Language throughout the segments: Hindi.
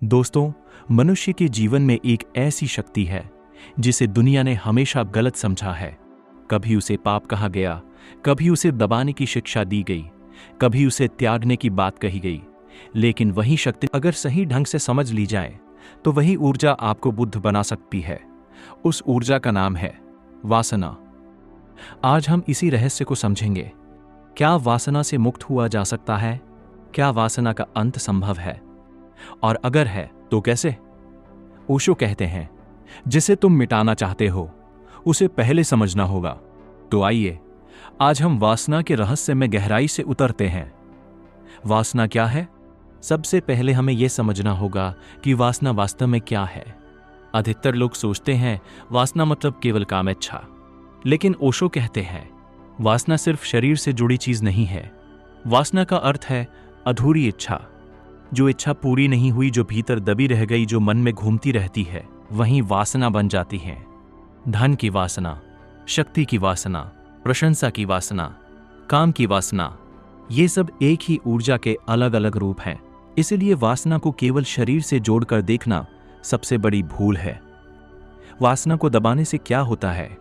दोस्तों, मनुष्य के जीवन में एक ऐसी शक्ति है जिसे दुनिया ने हमेशा गलत समझा है। कभी उसे पाप कहा गया, कभी उसे दबाने की शिक्षा दी गई, कभी उसे त्यागने की बात कही गई। लेकिन वही शक्ति अगर सही ढंग से समझ ली जाए तो वही ऊर्जा आपको बुद्ध बना सकती है। उस ऊर्जा का नाम है वासना। आज हम इसी रहस्य को समझेंगे। क्या वासना से मुक्त हुआ जा सकता है? क्या वासना का अंत संभव है? और अगर है तो कैसे? ओशो कहते हैं, जिसे तुम मिटाना चाहते हो उसे पहले समझना होगा। तो आइए आज हम वासना के रहस्य में गहराई से उतरते हैं। वासना क्या है? सबसे पहले हमें यह समझना होगा कि वासना वास्तव में क्या है। अधिकतर लोग सोचते हैं वासना मतलब केवल कामेच्छा, लेकिन ओशो कहते हैं वासना सिर्फ शरीर से जुड़ी चीज नहीं है। वासना का अर्थ है अधूरी इच्छा। जो इच्छा पूरी नहीं हुई, जो भीतर दबी रह गई, जो मन में घूमती रहती है, वहीं वासना बन जाती है। धन की वासना, शक्ति की वासना, प्रशंसा की वासना, काम की वासना, ये सब एक ही ऊर्जा के अलग अलग रूप हैं। इसलिए वासना को केवल शरीर से जोड़कर देखना सबसे बड़ी भूल है। वासना को दबाने से क्या होता है?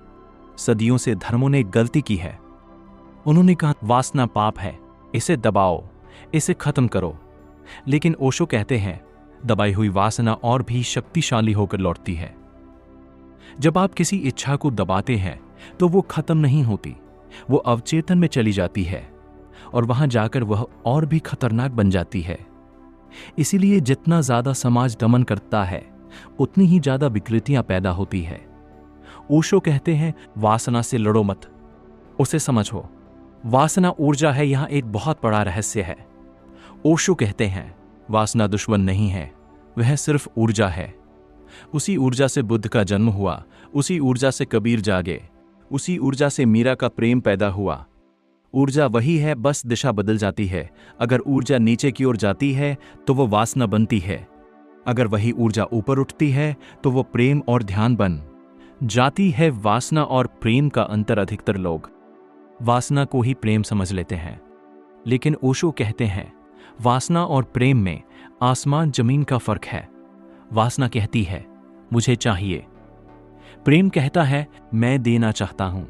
सदियों से धर्मों ने गलती की है। उन्होंने कहा वासना पाप है, इसे दबाओ, इसे खत्म करो। लेकिन ओशो कहते हैं दबाई हुई वासना और भी शक्तिशाली होकर लौटती है। जब आप किसी इच्छा को दबाते हैं तो वो खत्म नहीं होती, वो अवचेतन में चली जाती है और वहां जाकर वह और भी खतरनाक बन जाती है। इसीलिए जितना ज्यादा समाज दमन करता है उतनी ही ज्यादा विकृतियां पैदा होती है। ओशो कहते हैं वासना से लड़ो मत, उसे समझो। वासना ऊर्जा है, यहां एक बहुत बड़ा रहस्य है। ओशो कहते हैं वासना दुश्मन नहीं है, वह सिर्फ ऊर्जा है। उसी ऊर्जा से बुद्ध का जन्म हुआ, उसी ऊर्जा से कबीर जागे, उसी ऊर्जा से मीरा का प्रेम पैदा हुआ। ऊर्जा वही है, बस दिशा बदल जाती है। अगर ऊर्जा नीचे की ओर जाती है तो वो वासना बनती है। अगर वही ऊर्जा ऊपर उठती है तो वो प्रेम और ध्यान बन जाती है। वासना और प्रेम का अंतर अधिकतर लोग वासना को ही प्रेम समझ लेते हैं, लेकिन ओशो कहते हैं वासना और प्रेम में आसमान जमीन का फर्क है। वासना कहती है मुझे चाहिए, प्रेम कहता है मैं देना चाहता हूं।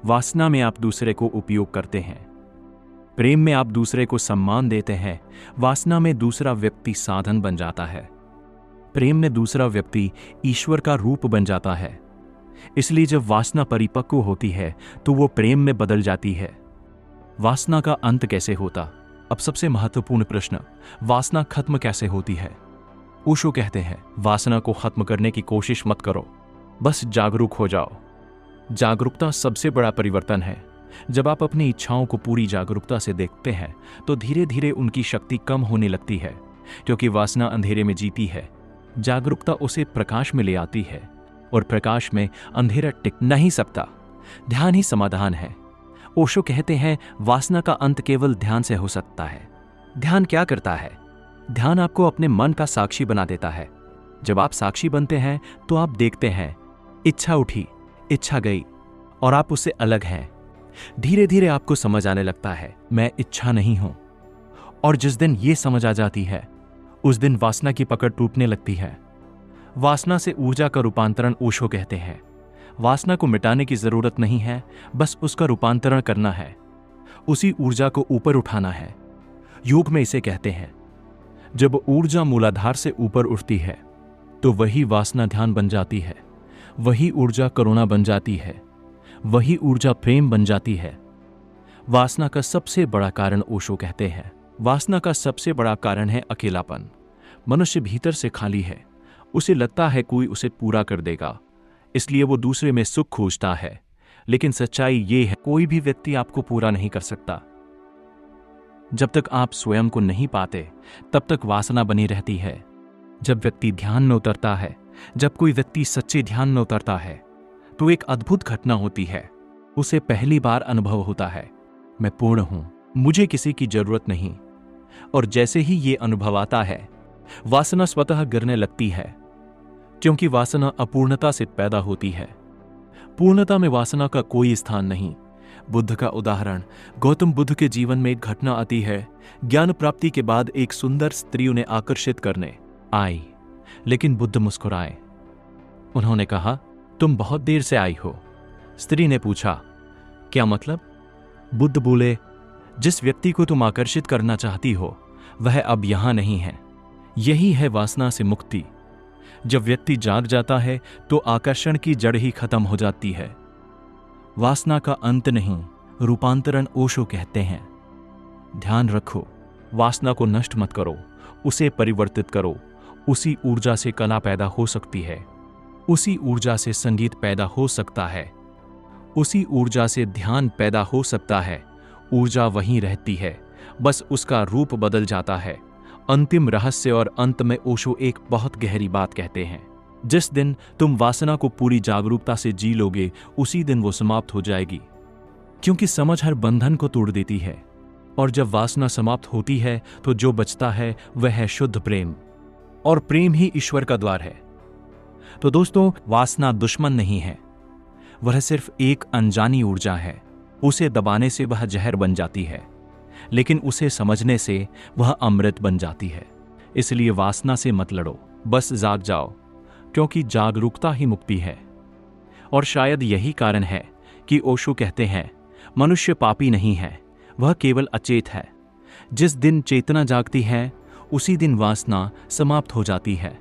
वासना में आप दूसरे को उपयोग करते हैं, प्रेम में आप दूसरे को सम्मान देते हैं। वासना में दूसरा व्यक्ति साधन बन जाता है, प्रेम में दूसरा व्यक्ति ईश्वर का रूप बन जाता है। इसलिए जब वासना परिपक्व होती है तो वो प्रेम में बदल जाती है। वासना का अंत कैसे होता? अब सबसे महत्वपूर्ण प्रश्न, वासना खत्म कैसे होती है? ओशो कहते हैं वासना को खत्म करने की कोशिश मत करो, बस जागरूक हो जाओ। जागरूकता सबसे बड़ा परिवर्तन है। जब आप अपनी इच्छाओं को पूरी जागरूकता से देखते हैं तो धीरे धीरे उनकी शक्ति कम होने लगती है, क्योंकि वासना अंधेरे में जीती है। जागरूकता उसे प्रकाश में ले आती है और प्रकाश में अंधेरा टिक नहीं सकता। ध्यान ही समाधान है। ओशो कहते हैं वासना का अंत केवल ध्यान से हो सकता है। ध्यान क्या करता है? ध्यान आपको अपने मन का साक्षी बना देता है। जब आप साक्षी बनते हैं तो आप देखते हैं इच्छा उठी, इच्छा गई और आप उससे अलग हैं। धीरे धीरे आपको समझ आने लगता है मैं इच्छा नहीं हूं। और जिस दिन यह समझ आ जाती है उस दिन वासना की पकड़ टूटने लगती है। वासना से ऊर्जा का रूपांतरण ओशो कहते हैं वासना को मिटाने की जरूरत नहीं है, बस उसका रूपांतरण करना है, उसी ऊर्जा को ऊपर उठाना है। योग में इसे कहते हैं जब ऊर्जा मूलाधार से ऊपर उठती है तो वही वासना ध्यान बन जाती है, वही ऊर्जा करुणा बन जाती है, वही ऊर्जा प्रेम बन जाती है। वासना का सबसे बड़ा कारण ओशो कहते हैं वासना का सबसे बड़ा कारण है अकेलापन। मनुष्य भीतर से खाली है, उसे लगता है कोई उसे पूरा कर देगा, इसलिए वो दूसरे में सुख खोजता है। लेकिन सच्चाई ये है कोई भी व्यक्ति आपको पूरा नहीं कर सकता। जब तक आप स्वयं को नहीं पाते तब तक वासना बनी रहती है। जब व्यक्ति ध्यान में उतरता है, जब कोई व्यक्ति सच्चे ध्यान में उतरता है तो एक अद्भुत घटना होती है। उसे पहली बार अनुभव होता है मैं पूर्ण हूं, मुझे किसी की जरूरत नहीं। और जैसे ही ये अनुभव आता है वासना स्वतः गिरने लगती है, क्योंकि वासना अपूर्णता से पैदा होती है। पूर्णता में वासना का कोई स्थान नहीं। बुद्ध का उदाहरण, गौतम बुद्ध के जीवन में एक घटना आती है। ज्ञान प्राप्ति के बाद एक सुंदर स्त्री उन्हें आकर्षित करने आई, लेकिन बुद्ध मुस्कुराए। उन्होंने कहा, तुम बहुत देर से आई हो। स्त्री ने पूछा, क्या मतलब? बुद्ध बोले, जिस व्यक्ति को तुम आकर्षित करना चाहती हो वह अब यहां नहीं है। यही है वासना से मुक्ति। जब व्यक्ति जाग जाता है तो आकर्षण की जड़ ही खत्म हो जाती है। वासना का अंत नहीं, रूपांतरण ओशो कहते हैं। ध्यान रखो, वासना को नष्ट मत करो, उसे परिवर्तित करो। उसी ऊर्जा से कला पैदा हो सकती है, उसी ऊर्जा से संगीत पैदा हो सकता है, उसी ऊर्जा से ध्यान पैदा हो सकता है। ऊर्जा वहीं रहती है, बस उसका रूप बदल जाता है। अंतिम रहस्य और अंत में ओशो एक बहुत गहरी बात कहते हैं, जिस दिन तुम वासना को पूरी जागरूकता से जी लोगे उसी दिन वो समाप्त हो जाएगी, क्योंकि समझ हर बंधन को तोड़ देती है। और जब वासना समाप्त होती है तो जो बचता है वह है शुद्ध प्रेम, और प्रेम ही ईश्वर का द्वार है। तो दोस्तों, वासना दुश्मन नहीं है, वह सिर्फ एक अनजानी ऊर्जा है। उसे दबाने से वह जहर बन जाती है, लेकिन उसे समझने से वह अमृत बन जाती है। इसलिए वासना से मत लड़ो, बस जाग जाओ, क्योंकि जागरूकता ही मुक्ति है। और शायद यही कारण है कि ओशो कहते हैं, मनुष्य पापी नहीं है, वह केवल अचेत है। जिस दिन चेतना जागती है उसी दिन वासना समाप्त हो जाती है।